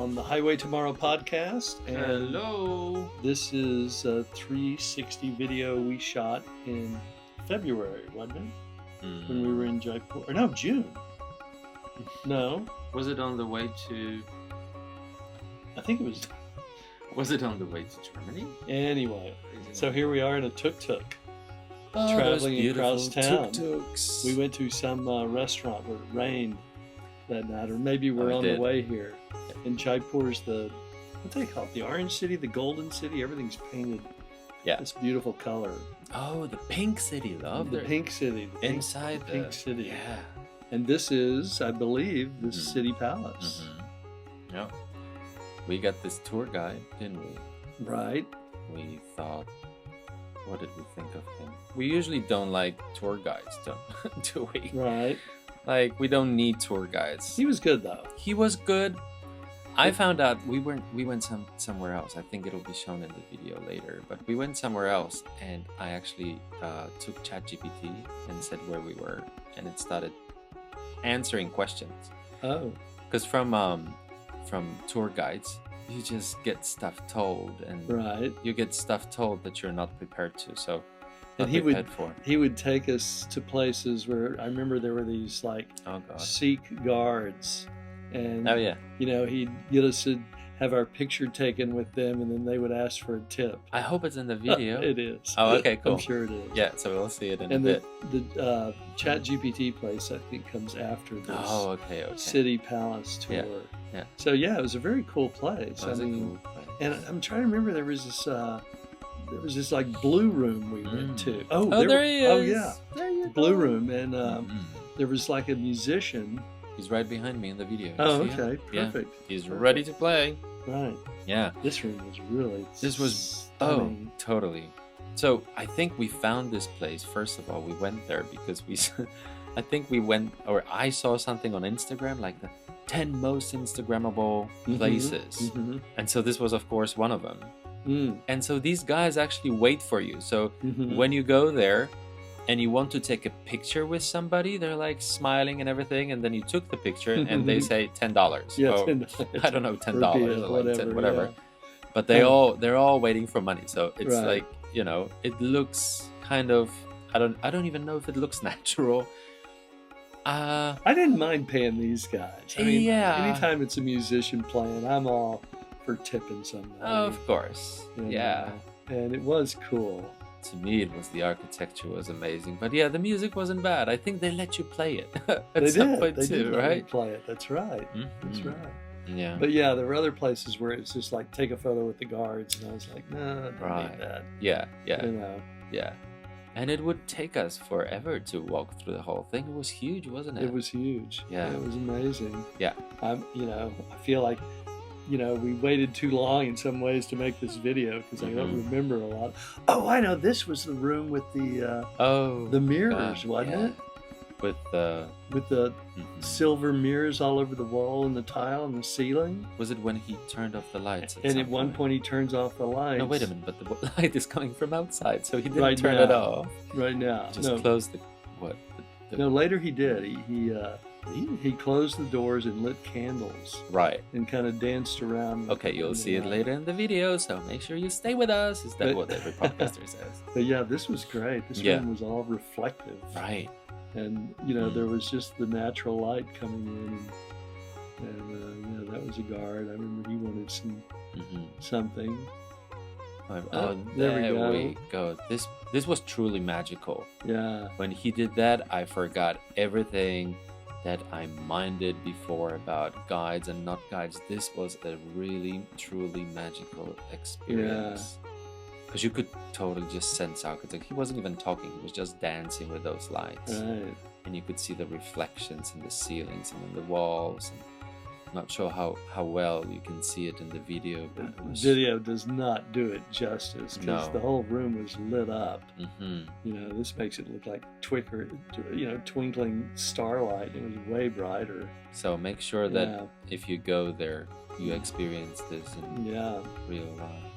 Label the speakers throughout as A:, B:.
A: on the Highway Tomorrow podcast. And
B: Hello.
A: This is a 360 video we shot in February, wasn't it? When we were in Jaipur. Or no, June. No.
B: Was it on the way to...
A: I think it was...
B: Was it on the way to Germany?
A: Anyway, so here we are in a tuk-tuk.
B: Oh,
A: traveling across town.
B: Tuk-tuks.
A: We went to some restaurant where it rained that night, or maybe we're on
B: the
A: way here. And Jaipur's what do they call it? The orange city, the golden city. Everything's painted.
B: Yeah.
A: This beautiful color.
B: Oh, the pink city. Love
A: the pink city. The
B: inside the
A: pink city.
B: Yeah.
A: And this is, I believe, the city palace.
B: Yeah. We got this tour guide, didn't we?
A: Right.
B: We thought, what did we think of him? We usually don't like tour guides, do we?
A: Right.
B: Like, we don't need tour guides.
A: He was good, though.
B: He was good. I found out we went somewhere else. I think it'll be shown in the video later. But we went somewhere else, and I actually took ChatGPT and said where we were, and it started answering questions.
A: Oh.
B: Because from tour guides, you just get stuff told, and
A: right.
B: you get stuff told that you're not prepared to. So.
A: And he would take us to places where I remember there were these like Sikh guards, and he'd get us to have our picture taken with them, and then they would ask for a tip.
B: I hope it's in the video.
A: It is.
B: Oh, okay, cool.
A: I'm sure it is.
B: Yeah, so we'll see it in a bit.
A: And the ChatGPT place I think comes after this. City Palace tour.
B: Yeah.
A: So yeah, it was a very cool place.
B: It was a cool place.
A: And I'm trying to remember there was this like blue room we went to. Oh,
B: there he is.
A: Oh yeah,
B: there you
A: blue room, and there was like a musician.
B: He's right behind me in the video.
A: Oh, okay, perfect.
B: Yeah. He's ready to play.
A: Right.
B: Yeah.
A: This room was really.
B: This was stunning. Oh, totally. So I think we found this place. First of all, we went there because I think we went, or I saw something on Instagram like the 10 most Instagrammable places, and so this was of course one of them. And so these guys actually wait for you. So when you go there and you want to take a picture with somebody, they're like smiling and everything, and then you took the picture and they say $10.
A: Yeah,
B: oh,
A: $10.
B: I don't know, $10 or like whatever.
A: Yeah.
B: But they're all waiting for money. So it's like, it looks kind of, I don't even know if it looks natural.
A: I didn't mind paying these guys. I mean, anytime it's a musician playing, I'm all for tipping somebody.
B: Of course. Yeah.
A: And it was cool.
B: To me, it was the architecture was amazing. But yeah, the music wasn't bad. I think they let you play it at some point
A: they
B: too,
A: did
B: right?
A: Let you play it. That's right. That's right.
B: Yeah.
A: But yeah, there were other places where it's just like take a photo with the guards, and I was like, no, I don't need that.
B: Yeah.
A: Yeah.
B: And it would take us forever to walk through the whole thing. It was huge, wasn't it?
A: It was huge.
B: Yeah.
A: It was amazing.
B: Yeah.
A: I feel like, we waited too long in some ways to make this video because I don't remember a lot. Oh, I know. This was the room with the mirrors, wasn't it?
B: With
A: the silver mirrors all over the wall and the tile and the ceiling.
B: Was it when he turned off the lights?
A: And at one point he turns off the lights.
B: No, wait a minute. But the light is coming from outside, so he didn't turn it off.
A: Right now.
B: Just closed
A: No, later he did. He closed the doors and lit candles.
B: Right.
A: And kind of danced around.
B: Okay, you'll see it later in the video, so make sure you stay with us. Is that what every podcaster says?
A: But yeah, this was great. This room was all reflective.
B: Right.
A: And, there was just the natural light coming in. And that was a guard. I remember he wanted something.
B: There we go. This was truly magical.
A: Yeah.
B: When he did that, I forgot everything that I minded before about guides and not guides. This was a really, truly magical experience. Because you could totally just sense architecture. He wasn't even talking. He was just dancing with those lights.
A: Right.
B: And you could see the reflections in the ceilings and in the walls. And I'm not sure how well you can see it in the video. But
A: the video does not do it justice because the whole room was lit up. This makes it look like twinkling starlight. It was way brighter.
B: So make sure that if you go there, you experience this in real life.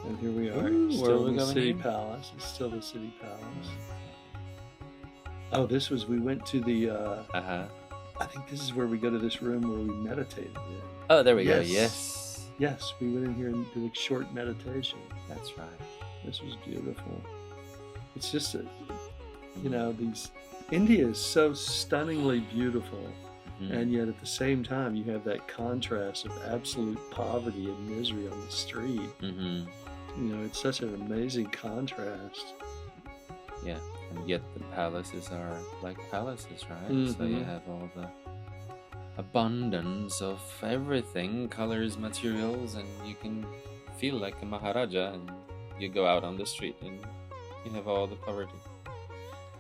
A: And here we are, still in the city palace. It's still the city palace. Oh, we went to the I think this is where we go to this room where we meditated.
B: Oh, there we go. Yes.
A: Yes, we went in here and did a short meditation.
B: That's right.
A: This was beautiful. It's just, India is so stunningly beautiful. And yet at the same time, you have that contrast of absolute poverty and misery on the street. It's such an amazing contrast.
B: Yeah, and yet the palaces are like palaces, right? So you have all the abundance of everything, colors, materials, and you can feel like a Maharaja, and you go out on the street and you have all the poverty.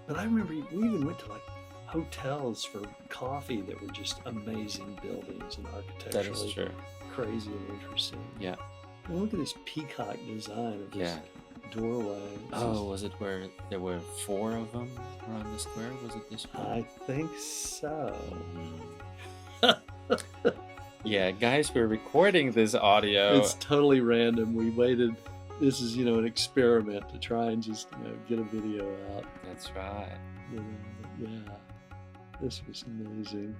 A: But I remember we even went to like hotels for coffee that were just amazing buildings and architecturally
B: That is true.
A: Crazy and interesting.
B: Yeah.
A: And look at this peacock design of this doorway.
B: Was it where there were 4 of them around the square? Was it this one?
A: I think so.
B: Yeah, guys, we're recording this audio.
A: It's totally random. We waited. This is, an experiment to try and just, get a video out.
B: That's right.
A: Yeah. This was amazing.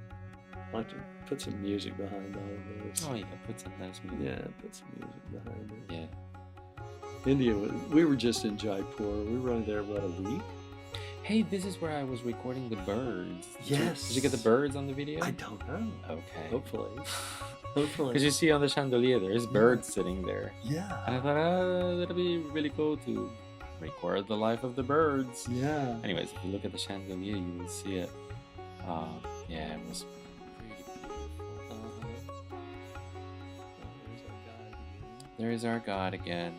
A: I'll have to put some music behind all of this.
B: Oh, yeah, put some nice music.
A: Yeah, put some music behind it.
B: Yeah.
A: India, we were just in Jaipur. We were only there, a week?
B: Hey, this is where I was recording the birds.
A: Yes.
B: Did you get the birds on the video?
A: I don't know.
B: Okay.
A: Hopefully.
B: Because you see on the chandelier, there's birds sitting there.
A: Yeah.
B: And I thought, that'd be really cool to record the life of the birds.
A: Yeah.
B: Anyways, if you look at the chandelier, you will see it. Yeah, it was pretty beautiful. There is our God again.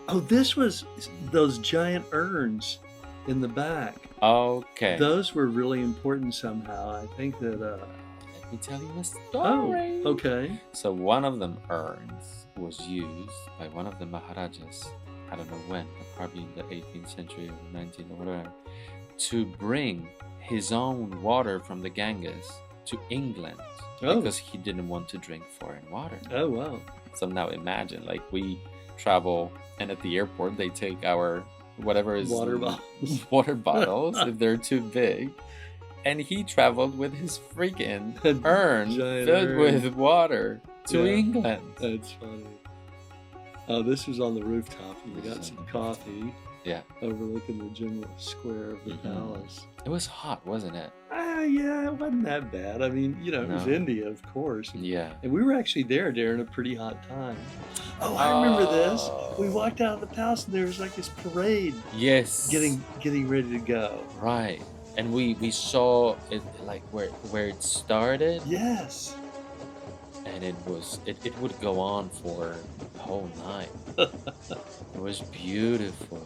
A: Oh, this was those giant urns in the back.
B: Okay.
A: Those were really important somehow. I think that...
B: Let me tell you a story.
A: Oh, okay.
B: So one of them urns was used by one of the Maharajas, I don't know when, but probably in the 18th century or 19th or whatever, to bring his own water from the Ganges to England because he didn't want to drink foreign water.
A: Oh, wow.
B: So now imagine, like, we travel and at the airport they take our whatever is water bottles if they're too big, and he traveled with his freaking urn filled with water to England.
A: That's funny. Oh, this was on the rooftop, and we got some coffee.
B: Yeah.
A: Overlooking the general square of the palace.
B: It was hot, wasn't it?
A: Yeah, it wasn't that bad. I mean, it was India, of course.
B: Yeah.
A: And we were actually there during a pretty hot time. Oh, I remember this. We walked out of the palace and there was like this parade.
B: Yes.
A: Getting ready to go.
B: Right. And we saw it like where it started.
A: Yes.
B: And it would go on for the whole night. It was beautiful.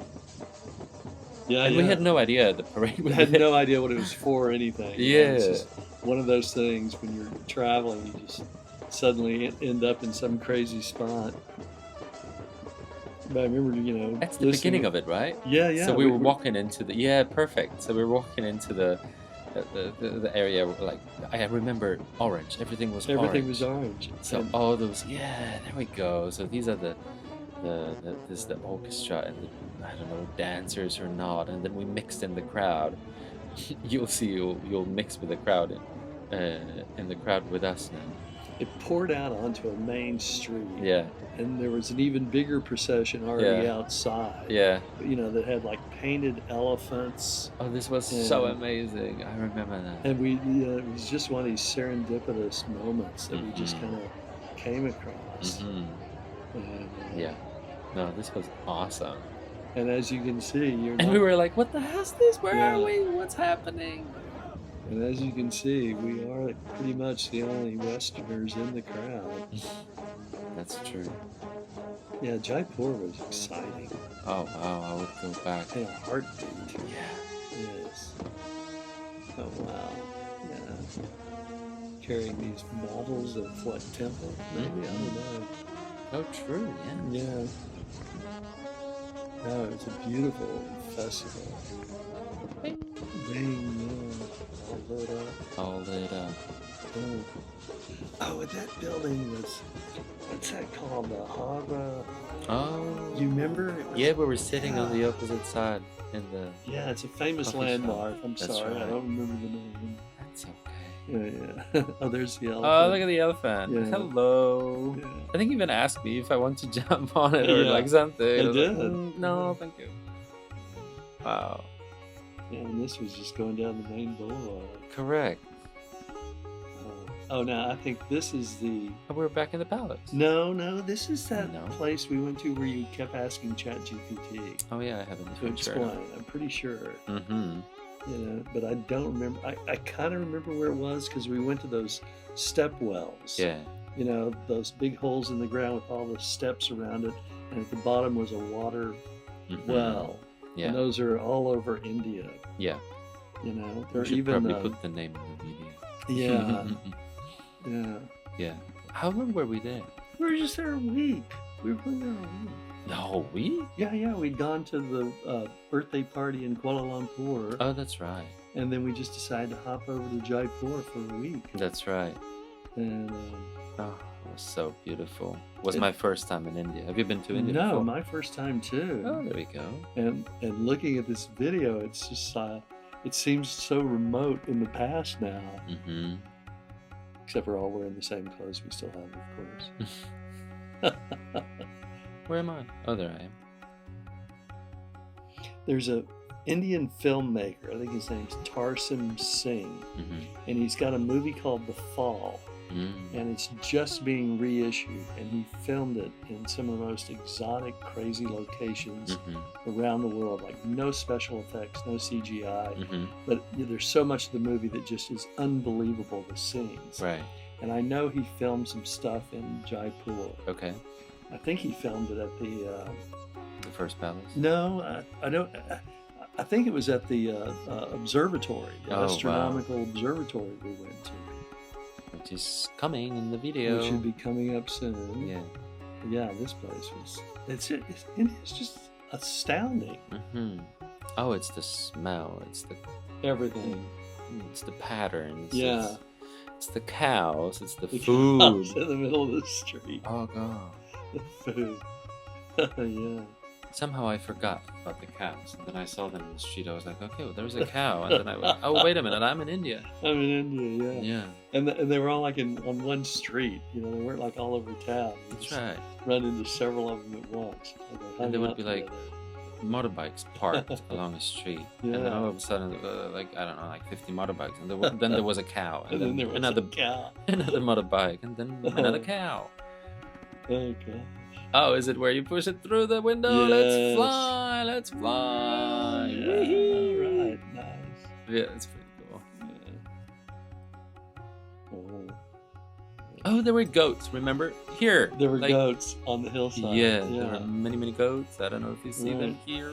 A: Yeah,
B: and we had no idea the parade.
A: We had no idea what it was for or anything.
B: Yeah.
A: It's just one of those things when you're traveling, you just suddenly end up in some crazy spot. But I remember,
B: that's the beginning of it, right?
A: Yeah.
B: So we were walking into perfect. So we were walking into the area, like, I remember orange. Everything was
A: orange.
B: So all those, there we go. So these are the orchestra and the, I don't know, dancers or not, and then we mixed in the crowd. You'll see, you'll mix with the crowd, in the crowd with us now.
A: It poured out onto a main street.
B: Yeah.
A: And there was an even bigger procession already outside.
B: Yeah.
A: That had like painted elephants.
B: Oh, this was so amazing. I remember that.
A: And it was just one of these serendipitous moments that we just kind of came across.
B: And, no, this was awesome.
A: And as you can see,
B: we were like, what the hell's this? Where are we? What's happening?
A: And as you can see, we are pretty much the only Westerners in the crowd.
B: That's true.
A: Yeah, Jaipur was exciting.
B: Oh, wow, I would go back.
A: In a heartbeat.
B: Yeah.
A: Yes. Oh, wow. Yeah. Carrying these models of what, temple? Maybe? I don't know.
B: Oh, true, yeah.
A: Yeah. No, it's a beautiful festival.
B: Bing.
A: Bing, yeah. All lit up.
B: All lit up.
A: Oh, and that building was, what's that called? The Harbor.
B: Oh.
A: You remember?
B: Yeah, we were sitting on the opposite side in the...
A: Yeah, it's a famous landmark. I'm
B: That's
A: sorry,
B: right.
A: I don't remember the name.
B: That's okay.
A: Yeah. Oh, there's the elephant.
B: Oh, look at the elephant. Yeah. Hello. Yeah. I think he even asked me if I want to jump on it or like something.
A: I did.
B: Like, no, thank you. Wow.
A: Yeah, and this was just going down the main boulevard.
B: Correct.
A: Oh, now I think this is the...
B: Oh, we're back in the palace.
A: No, this is that place we went to where you kept asking ChatGPT.
B: Oh, yeah, I haven't.
A: To explain, I'm pretty sure.
B: Mm-hmm.
A: You know, but I don't remember. I kind of remember where it was because we went to those step wells.
B: Yeah.
A: You know, those big holes in the ground with all the steps around it. And at the bottom was a water well. Yeah. And those are all over India.
B: Yeah.
A: You know,
B: they're even... probably put the name in the video.
A: Yeah. Yeah.
B: Yeah. How long were we there?
A: We were just there a week. We were there a week.
B: No, we?
A: Yeah. We'd gone to the birthday party in Kuala Lumpur.
B: Oh, that's right.
A: And then we just decided to hop over to Jaipur for a week.
B: That's right.
A: And
B: it was so beautiful. It was my first time in India. Have you been to India before?
A: No, my first time too.
B: Oh, there we go.
A: And looking at this video, it's just it seems so remote in the past now.
B: Mm-hmm.
A: Except we're all wearing the same clothes we still have, of course.
B: Where am I? Oh, there I am.
A: There's a Indian filmmaker, I think his name's Tarsim Singh, and he's got a movie called The Fall, and it's just being reissued, and he filmed it in some of the most exotic, crazy locations around the world, like no special effects, no CGI, but there's so much of the movie that just is unbelievable, the scenes.
B: Right.
A: And I know he filmed some stuff in Jaipur.
B: Okay.
A: I think he filmed it at the
B: First Palace?
A: No, I don't. I think it was at the observatory, the astronomical observertory we went to.
B: Which is coming in the video.
A: Which should be coming up soon.
B: Yeah.
A: Yeah, this place was... It's just astounding.
B: Mm-hmm. Oh, it's the smell. It's the...
A: Everything.
B: It's the patterns.
A: Yeah.
B: It's the cows. It's the food.
A: Cows in the middle of the street.
B: Oh, God.
A: The food. Yeah.
B: Somehow I forgot about the cows. And then I saw them in the street. I was like, okay, well, there's a cow. And then I went, oh, wait a minute. I'm in India.
A: I'm in India, yeah.
B: Yeah.
A: And they were all like on one street. You know, they weren't like all over town.
B: That's right.
A: Run into several of them at once.
B: And there would be like motorbikes parked along the street. Yeah. And then all of a sudden, like, I don't know, like 50 motorbikes. And then there was a cow.
A: And then there was
B: another
A: cow.
B: Another motorbike. And then another cow.
A: Okay.
B: Oh, is it where you push it through the window?
A: Yes.
B: Let's fly.
A: Yeah. All right, nice.
B: Yeah, it's pretty cool.
A: Yeah.
B: Oh, there were goats, remember? Here.
A: There were goats on the hillside.
B: Yeah, there were many goats. I don't know if you see them here.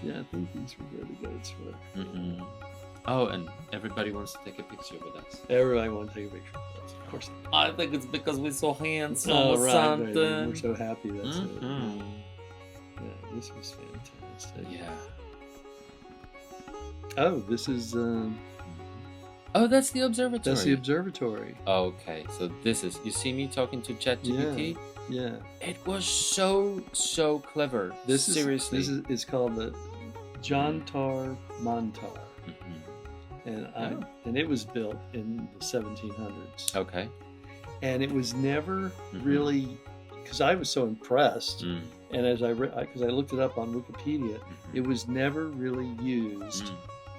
A: Yeah, I think these were where the goats were.
B: Mm-hmm. Oh, and everybody wants to take a picture with us.
A: Everybody wants to take a picture with us, of course.
B: I think it's because we're so handsome
A: or
B: something.
A: Right. We're so happy, that's it.
B: Mm-hmm.
A: Yeah, this was fantastic.
B: Yeah.
A: Oh, this is...
B: Oh, that's the observatory.
A: That's the observatory.
B: Okay, so this is... You see me talking to ChatGPT?
A: Yeah.
B: It was so clever. Seriously.
A: It's called the Jantar Mantar. And it was built in the 1700s.
B: Okay.
A: And it was never really, because I was so impressed, and as because I looked it up on Wikipedia, it was never really used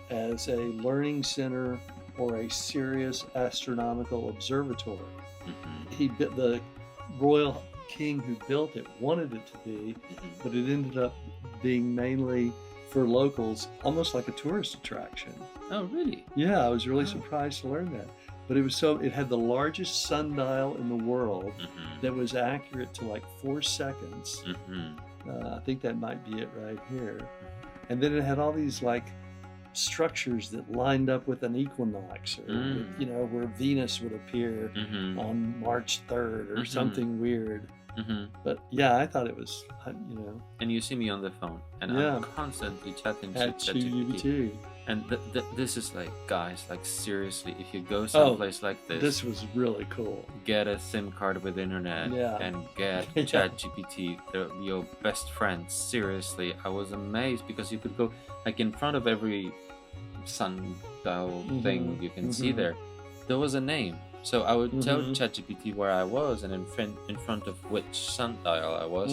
A: as a learning center or a serious astronomical observatory. The royal king who built it wanted it to be, but it ended up being mainly for locals, almost like a tourist attraction.
B: Oh, really?
A: Yeah, I was really surprised to learn that. But it had the largest sundial in the world that was accurate to like 4 seconds. I think that might be it right here. And then it had all these like structures that lined up with an equinox, or with, where Venus would appear on March 3rd or something weird. But yeah, I thought it was,
B: And you see me on the phone, and I'm constantly chatting to ChatGPT. And this is like, guys, like seriously, if you go someplace like
A: this was really cool.
B: Get a SIM card with internet and get ChatGPT, your best friend. Seriously, I was amazed because you could go like in front of every sun tactile thing you can see there. There was a name. So I would tell ChatGPT where I was and in front of which sundial I was.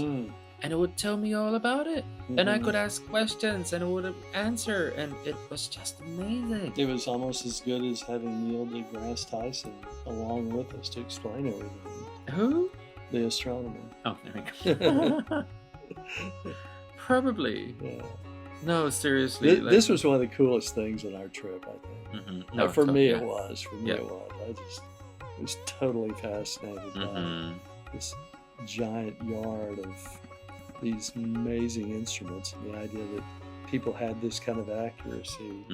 B: And it would tell me all about it. And I could ask questions and it would answer. And it was just amazing.
A: It was almost as good as having Neil deGrasse Tyson along with us to explain everything.
B: Who?
A: The astronomer.
B: Oh, there we go. Probably.
A: Yeah.
B: No, seriously.
A: This was one of the coolest things on our trip, I think. No, for me it was. For me it was. I was totally fascinated by this giant yard of these amazing instruments and the idea that people had this kind of accuracy.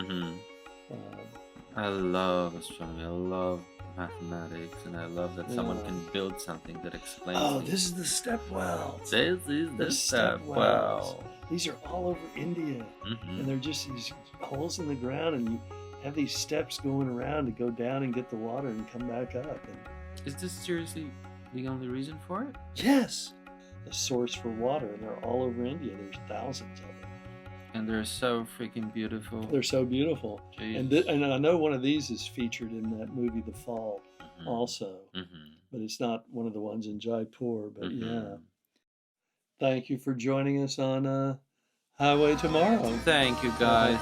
B: I love astronomy. I love mathematics, and I love that someone can build something that explains.
A: Oh, this is the stepwell.
B: This is the stepwell.
A: These are all over India, and they're just these holes in the ground, and you have these steps going around to go down and get the water and come back up. And
B: is this seriously the only reason for it?
A: Yes. The source for water, and they're all over India. There's thousands of them.
B: And they're so freaking beautiful.
A: They're so beautiful. And I know one of these is featured in that movie The Fall also. But it's not one of the ones in Jaipur. But yeah. Thank you for joining us on Highway Tomorrow.
B: Thank you, guys.